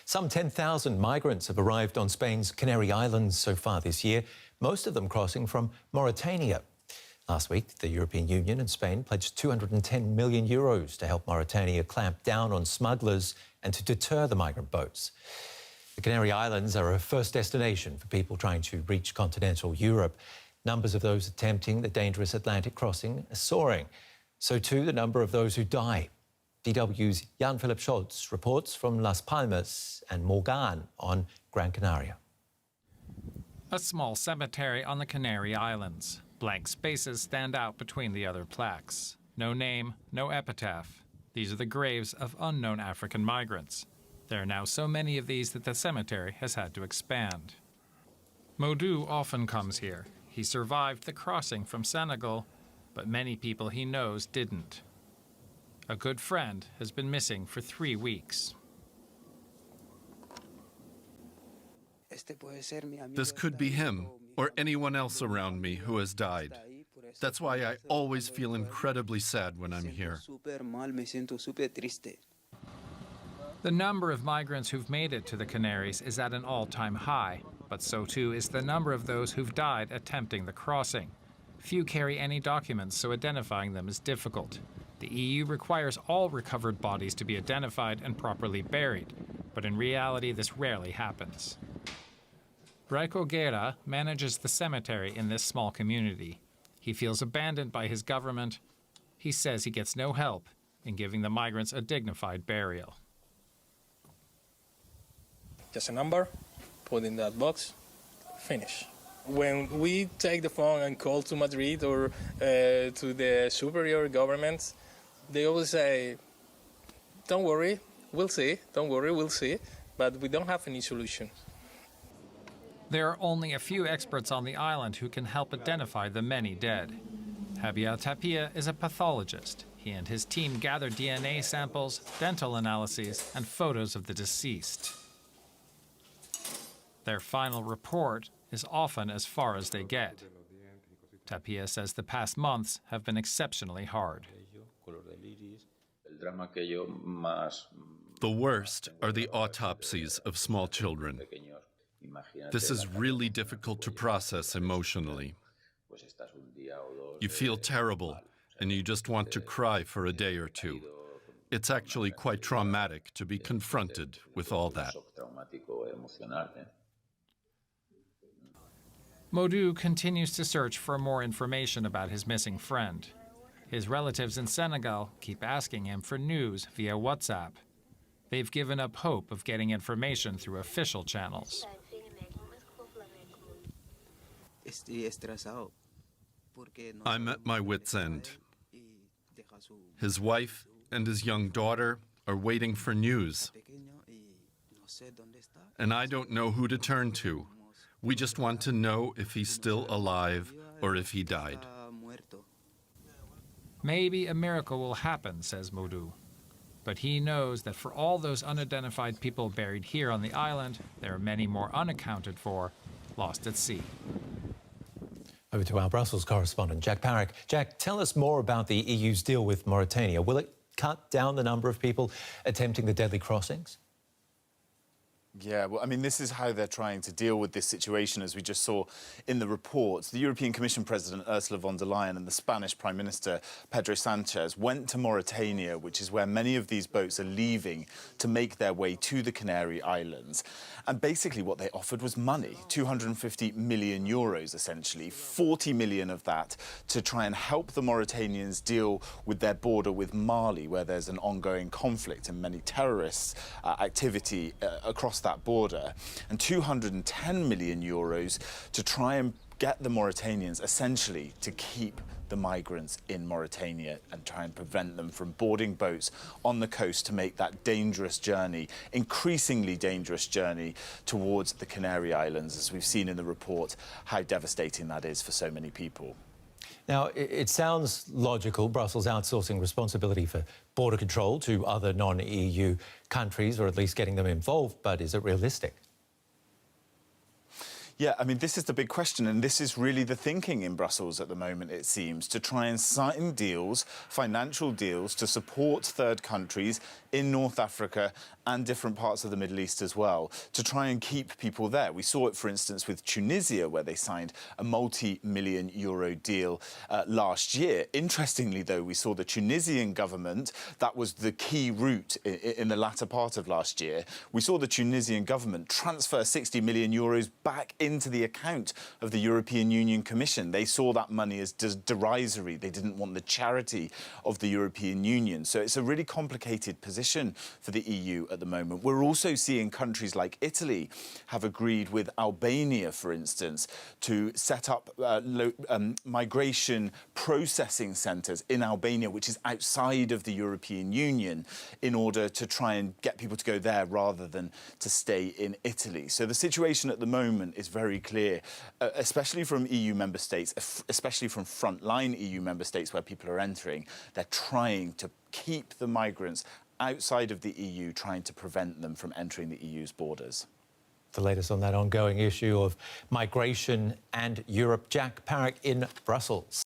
Some 10,000 migrants have arrived on Spain's Canary Islands so far this year, most of them crossing from Mauritania. Last week, the European Union and Spain pledged €210 million to help Mauritania clamp down on smugglers and to deter the migrant boats. The Canary Islands are a first destination for people trying to reach continental Europe. Numbers of those attempting the dangerous Atlantic crossing are soaring. So too the number of those who die. DW's Jan-Philipp Scholz reports from Las Palmas and Morgan on Gran Canaria. A small cemetery on the Canary Islands. Blank spaces stand out between the other plaques. No name, no epitaph. These are the graves of unknown African migrants. There are now so many of these that the cemetery has had to expand. Modou often comes here. He survived the crossing from Senegal, but many people he knows didn't. A good friend has been missing for 3 weeks. This could be him or anyone else around me who has died. That's why I always feel incredibly sad when I'm here. The number of migrants who've made it to the Canaries is at an all-time high, but so too is the number of those who've died attempting the crossing. Few carry any documents, so identifying them is difficult. The EU requires all recovered bodies to be identified and properly buried, but in reality this rarely happens. Raico Guerra manages the cemetery in this small community. He feels abandoned by his government. He says he gets no help in giving the migrants a dignified burial. Just a number, put in that box, finish. When we take the phone and call to Madrid or to the superior governments, they always say, don't worry, we'll see, don't worry, we'll see, but we don't have any solution. There are only a few experts on the island who can help identify the many dead. Javier Tapia is a pathologist. He and his team gather DNA samples, dental analyses, and photos of the deceased. Their final report is often as far as they get. Tapia says the past months have been exceptionally hard. The worst are the autopsies of small children. This is really difficult to process emotionally. You feel terrible, and you just want to cry for a day or two. It's actually quite traumatic to be confronted with all that. Modou continues to search for more information about his missing friend. His relatives in Senegal keep asking him for news via WhatsApp. They've given up hope of getting information through official channels. I'm at my wit's end. His wife and his young daughter are waiting for news. And I don't know who to turn to. We just want to know if he's still alive or if he died. Maybe a miracle will happen, says Modou. But he knows that for all those unidentified people buried here on the island, there are many more unaccounted for, lost at sea. Over to our Brussels correspondent, Jack Parrock. Jack, tell us more about the EU's deal with Mauritania. Will it cut down the number of people attempting the deadly crossings? Yeah, well, I mean, this is how they're trying to deal with this situation, as we just saw in the reports. The European Commission President Ursula von der Leyen and the Spanish Prime Minister Pedro Sanchez went to Mauritania, which is where many of these boats are leaving to make their way to the Canary Islands. And basically what they offered was money, €250 million, essentially, 40 million of that to try and help the Mauritanians deal with their border with Mali, where there's an ongoing conflict and many terrorist activity across that border, and €210 million to try and get the Mauritanians essentially to keep the migrants in Mauritania and try and prevent them from boarding boats on the coast to make that dangerous journey, increasingly dangerous journey towards the Canary Islands, as we've seen in the report, how devastating that is for so many people. Now, it sounds logical, Brussels outsourcing responsibility for border control to other non-EU countries, or at least getting them involved, but is it realistic? Yeah, I mean, this is the big question, and this is really the thinking in Brussels at the moment, it seems, to try and sign deals, financial deals, to support third countries in North Africa and different parts of the Middle East as well, to try and keep people there. We saw it, for instance, with Tunisia, where they signed a multi-million euro deal last year. Interestingly, though, we saw the Tunisian government, that was the key route in the latter part of last year. We saw the Tunisian government transfer 60 million euros back into the account of the European Union Commission. They saw that money as derisory. They didn't want the charity of the European Union. So it's a really complicated position for the EU at the moment. We're also seeing countries like Italy have agreed with Albania, for instance, to set up migration processing centres in Albania, which is outside of the European Union, in order to try and get people to go there rather than to stay in Italy. So the situation at the moment is very clear, especially from EU member states, especially from frontline EU member states where people are entering. They're trying to keep the migrants outside of the EU, trying to prevent them from entering the EU's borders. The latest on that ongoing issue of migration and Europe. Jack Parrock in Brussels.